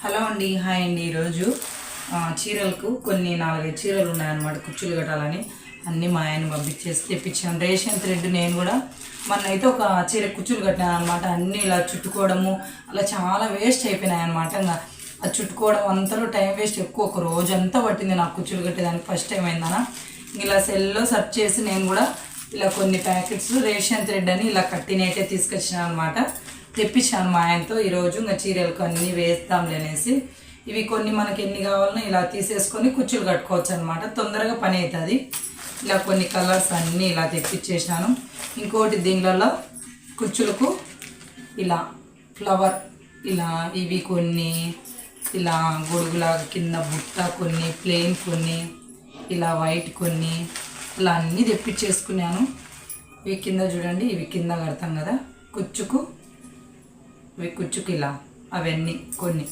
Hello అండి, hi అండి. ఈరోజు చీరలకు కొన్ని 4-5 చీరలు ఉన్నాయన్నమాట, కుచ్చులు కట్టాలని. అన్నీ మా ఆయన పంపించేసి తెప్పించాను. రేషన్ థ్రెడ్ నేను కూడా మొన్నైతే ఒక చీర కుచ్చులు కట్టాను అనమాట. అన్నీ ఇలా చుట్టుకోవడము అలా చాలా వేస్ట్ అయిపోయినాయి అనమాట. ఇంకా అది చుట్టుకోవడం అంతలో టైం వేస్ట్ ఎక్కువ, ఒక రోజు అంతా పట్టింది నాకు కుచ్చులు కట్టేదానికి. ఫస్ట్ టైం అయిందనా ఇలా సెల్లో సెర్చ్ చేసి నేను కూడా ఇలా కొన్ని ప్యాకెట్స్ రేషన్ థ్రెడ్ అని ఇలా కట్టినట్టే తీసుకొచ్చాను అనమాట. తెప్పించాను మా ఆయనతో. ఈరోజు ఇంకా చీరలకు అన్నీ వేస్తాంలే అనేసి ఇవి కొన్ని మనకి ఎన్ని కావాలనో ఇలా తీసేసుకొని కుచ్చులు కట్టుకోవచ్చు అనమాట. తొందరగా పని అవుతుంది. ఇలా కొన్ని కలర్స్ అన్నీ ఇలా తెప్పించేసాను. ఇంకోటి దీనిలలో కుచ్చులకు ఇలా ఫ్లవర్ ఇలా ఇవి కొన్ని ఇలా గొడుగులాగా కింద బుట్ట కొన్ని, ప్లెయిన్ కొన్ని, ఇలా వైట్ కొన్ని, ఇలా అన్నీ తెప్పించేసుకున్నాను. ఇవి కింద చూడండి, ఇవి కింద కడతాం కదా కుచ్చుకు, ఇవి కుచ్చుకు ఇలా అవన్నీ కొన్ని